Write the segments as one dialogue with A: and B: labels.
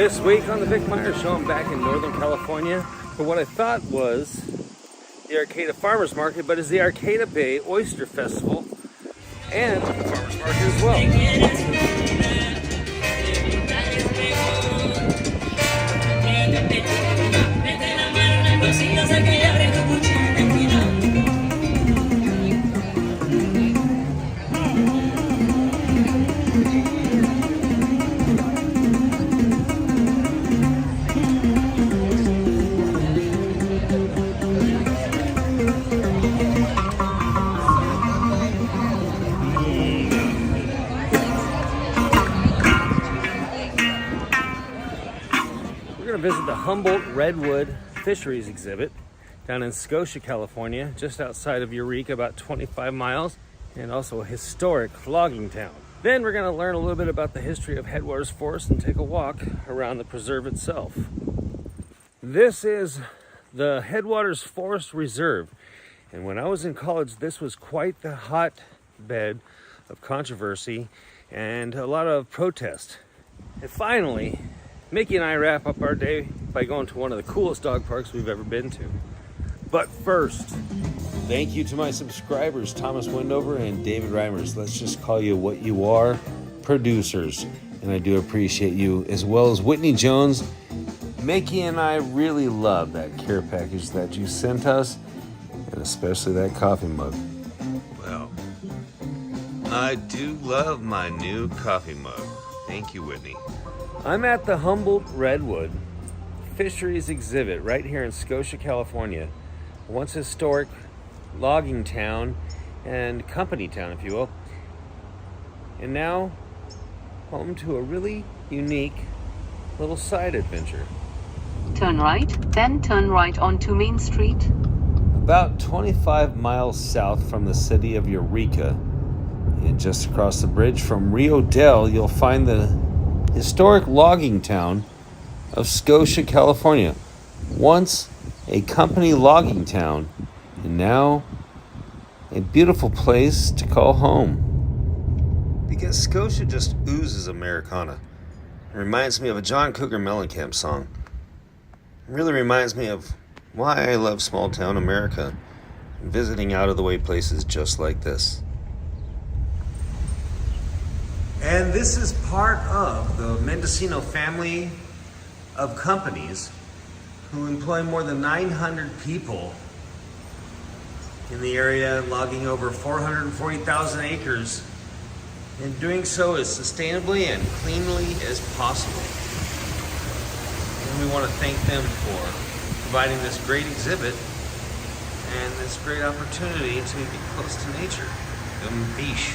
A: This week on the Vic Meier Show, I'm back in Northern California for what I thought was the Arcata Farmers Market, but is the Arcata Bay Oyster Festival and Farmers Market as well. We're going to visit the Humboldt Redwood Fisheries exhibit down in Scotia, California, just outside of Eureka, about 25 miles, and also a historic logging town. Then we're going to learn a little bit about the history of Headwaters Forest and take a walk around the preserve itself. This is the Headwaters Forest Reserve, and when I was in college, this was quite the hotbed of controversy and a lot of protest. And finally, Mickey and I wrap up our day by going to one of the coolest dog parks we've ever been to. But first, thank you to my subscribers, Thomas Windover and David Reimers. Let's just call you what you are, producers. And I do appreciate you, as well as Whitney Jones. Mickey and I really love that care package that you sent us, and especially that coffee mug.
B: Well, I do love my new coffee mug. Thank you, Whitney.
A: I'm at the Humboldt Redwood Fisheries exhibit right here in Scotia, California. Once historic logging town and company town, if you will. And now home to a really unique little side adventure.
C: Turn right, then turn right onto Main Street.
A: About 25 miles south from the city of Eureka, and just across the bridge from Rio Dell, you'll find the historic logging town of Scotia, California. Once a company logging town, and now a beautiful place to call home. Because Scotia just oozes Americana. It reminds me of a John Cougar Mellencamp song. It really reminds me of why I love small town America and visiting out of the way places just like this. And this is part of the Mendocino family of companies who employ more than 900 people in the area, logging over 440,000 acres, and doing so as sustainably and cleanly as possible. And we want to thank them for providing this great exhibit and this great opportunity to get close to nature. The beach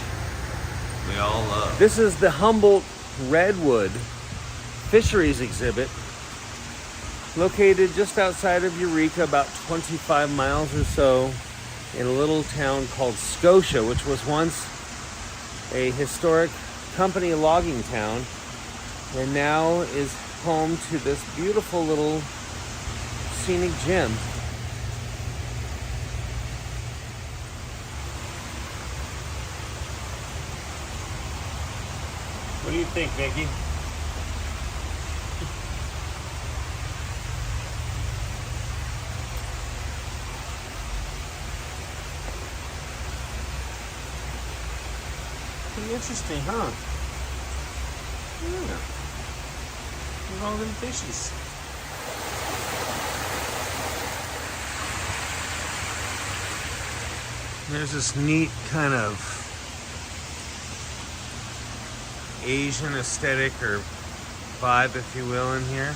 A: we all love. This is the Humboldt Redwood Fisheries exhibit, located just outside of Eureka, about 25 miles or so, in a little town called Scotia, which was once a historic company logging town, and now is home to this beautiful little scenic gem. What do you think, Mickey? Pretty interesting, huh? Yeah. Look at all them fishes. There's this neat kind of Asian aesthetic or vibe, if you will, in here.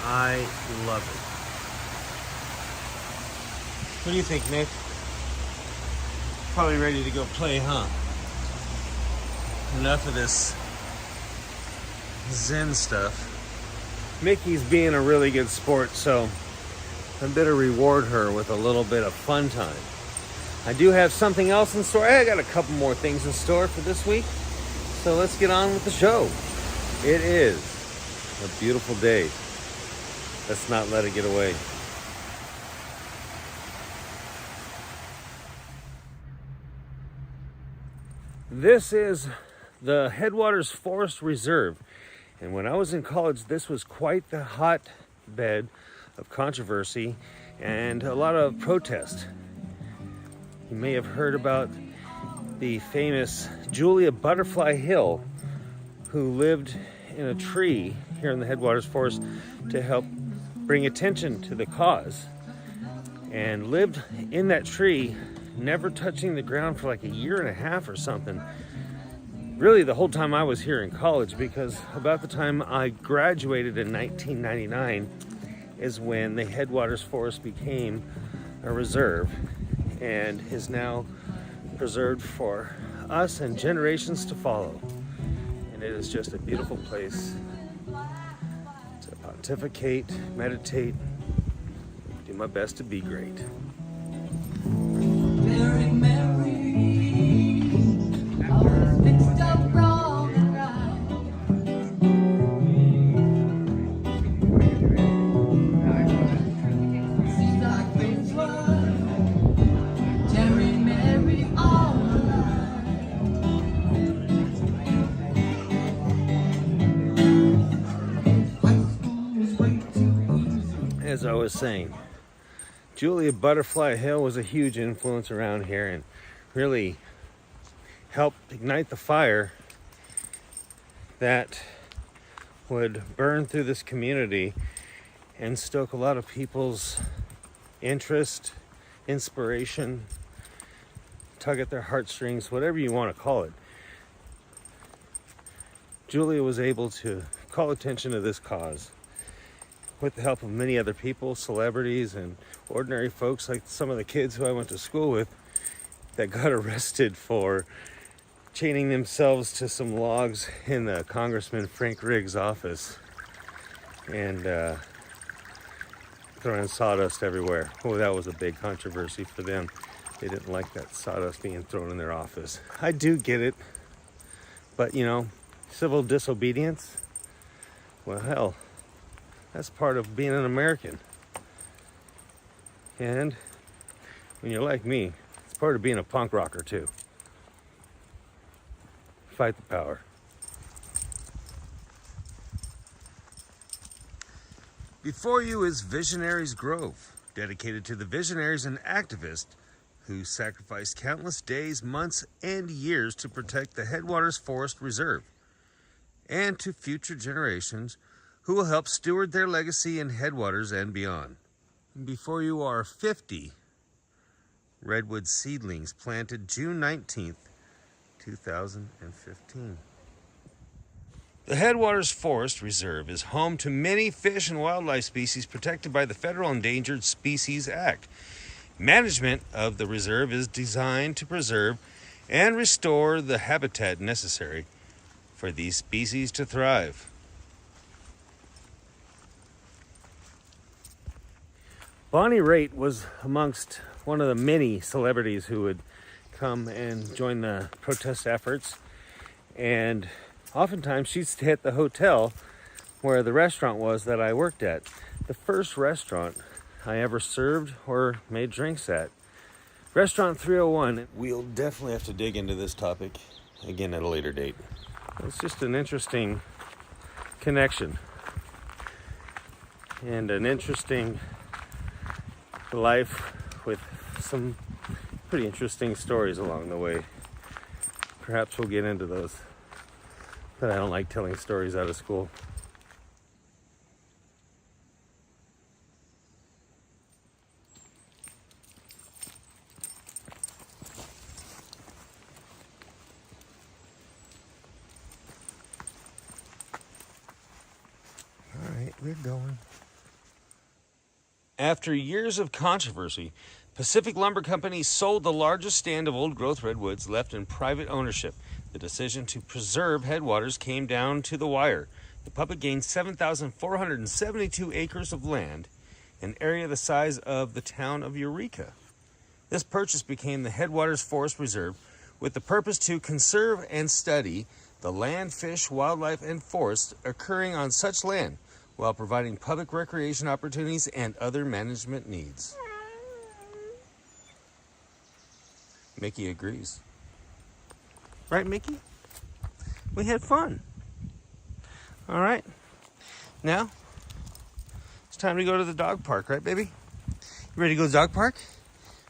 A: I love it. What do you think, Nick? Probably ready to go play, huh? Enough of this Zen stuff. Mickey's being a really good sport, so I better reward her with a little bit of fun time. I do have something else in store. I got a couple more things in store for this week. So let's get on with the show. It is a beautiful day. Let's not let it get away. This is the Headwaters Forest Reserve. And when I was in college, this was quite the hotbed of controversy and a lot of protest. You may have heard about the famous Julia Butterfly Hill, who lived in a tree here in the Headwaters Forest to help bring attention to the cause, and lived in that tree, never touching the ground for like a year and a half or something. Really the whole time I was here in college, because about the time I graduated in 1999 is when the Headwaters Forest became a reserve and is now preserved for us and generations to follow. And it is just a beautiful place to pontificate, meditate, do my best to be great.
D: Mary, Mary, I was mixed up wrong and right. Seems like things were Terry, Mary, all alive.
A: As I was saying, Julia Butterfly Hill was a huge influence around here and really helped ignite the fire that would burn through this community and stoke a lot of people's interest, inspiration, tug at their heartstrings, whatever you want to call it. Julia was able to call attention to this cause with the help of many other people, celebrities and ordinary folks like some of the kids who I went to school with that got arrested for chaining themselves to some logs in the Congressman Frank Riggs' office and throwing sawdust everywhere. Oh, that was a big controversy for them. They didn't like that sawdust being thrown in their office. I do get it, but you know, civil disobedience, well, hell, that's part of being an American. And when you're like me, it's part of being a punk rocker too. Fight the power. Before you is Visionaries Grove, dedicated to the visionaries and activists who sacrificed countless days, months, and years to protect the Headwaters Forest Reserve, and to future generations who will help steward their legacy in Headwaters and beyond. Before you are 50 redwood seedlings planted June 19th, 2015. The Headwaters Forest Reserve is home to many fish and wildlife species protected by the Federal Endangered Species Act. Management of the reserve is designed to preserve and restore the habitat necessary for these species to thrive. Bonnie Raitt was amongst one of the many celebrities who would come and join the protest efforts, and oftentimes she'd stay at the hotel where the restaurant was that I worked at. The first restaurant I ever served or made drinks at. Restaurant 301. We'll definitely have to dig into this topic again at a later date. It's just an interesting connection and an interesting life with some pretty interesting stories along the way. Perhaps we'll get into those, but I don't like telling stories out of school. All right, we're going. After years of controversy, Pacific Lumber Company sold the largest stand of old-growth redwoods left in private ownership. The decision to preserve Headwaters came down to the wire. The public gained 7,472 acres of land, an area the size of the town of Eureka. This purchase became the Headwaters Forest Reserve with the purpose to conserve and study the land, fish, wildlife, and forests occurring on such land, while providing public recreation opportunities and other management needs. Mickey agrees. Right, Mickey? We had fun. All right. Now, it's time to go to the dog park, right, baby? You ready to go to the dog park?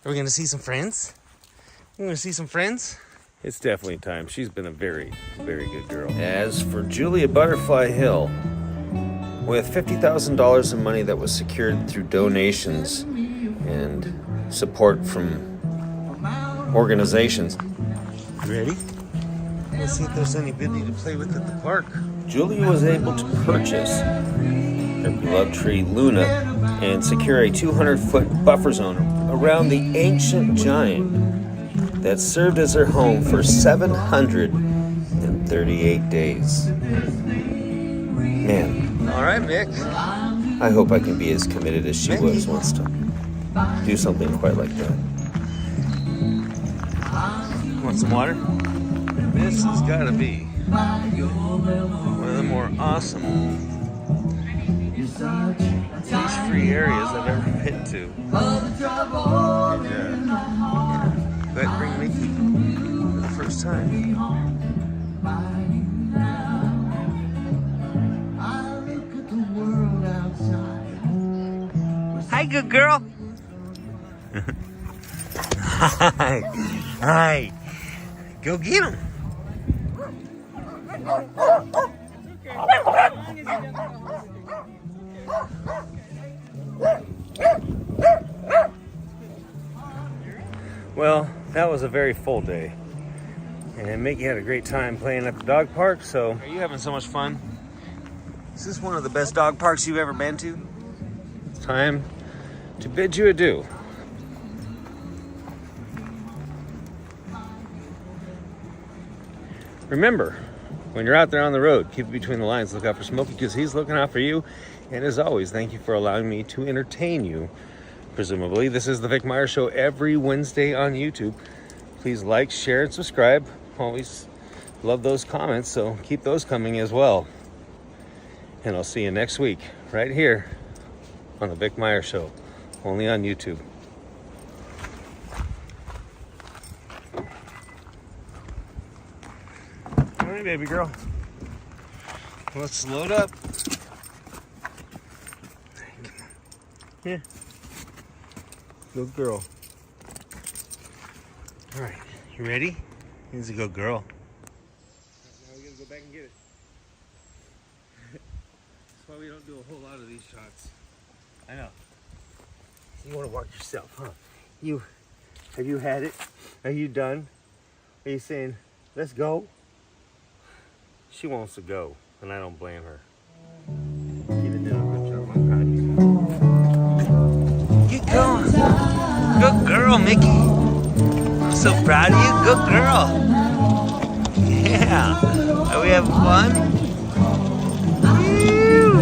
A: Are we going to see some friends? We're going to see some friends? It's definitely time. She's been a very, very good girl. As for Julia Butterfly Hill, with $50,000 in money that was secured through donations and support from organizations. You ready? Let's see if there's anybody to play with at the park. Julia was able to purchase her beloved tree, Luna, and secure a 200-foot buffer zone around the ancient giant that served as her home for 738 days. Man. All right, Mick. I hope I can be as committed as she was once to do something quite like that. Want some water? This has got to be one of the more awesome beach-free areas I've ever been to. But bring Mickey for the first time. Hi, good girl. Hi. Hi. Go get him. Well, that was a very full day. And Mickey had a great time playing at the dog park, so... Are you having so much fun? Is this one of the best dog parks you've ever been to? It's time to bid you adieu. Remember, when you're out there on the road, keep it between the lines. Look out for Smokey because he's looking out for you. And as always, thank you for allowing me to entertain you. Presumably, this is the Vic Meier Show every Wednesday on YouTube. Please like, share, and subscribe. Always love those comments, so keep those coming as well. And I'll see you next week, right here on the Vic Meier Show, only on YouTube. All right, baby girl. Let's load up. Here. Good girl. All right, you ready? Here's a good girl. Now we gotta go back and get it. That's why we don't do a whole lot of these shots. I know. You want to walk yourself, huh? Have you had it? Are you done? Are you saying, let's go? She wants to go, and I don't blame her. You did a good job. I'm proud of you. Get going. Good girl, Mickey. I'm so proud of you. Good girl. Yeah. Are we having fun? Woo.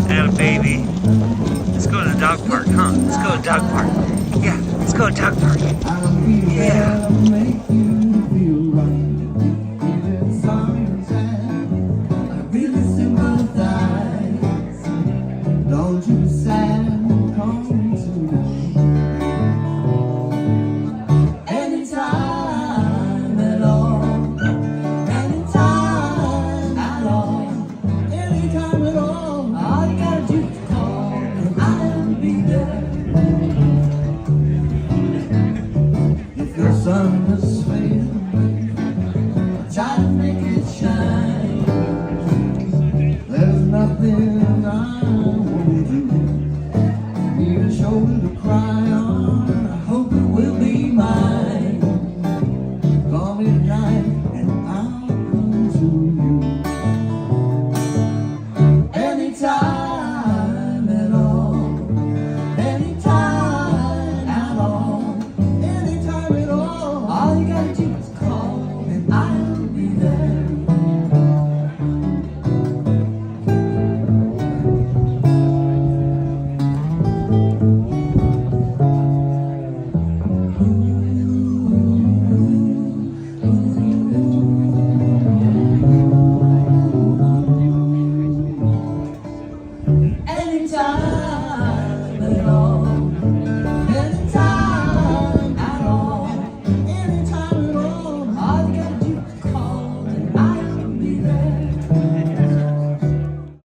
A: And a baby. Let's go to the dog park, huh? Let's go to the dog park. Yeah, let's go to the dog park. Yeah.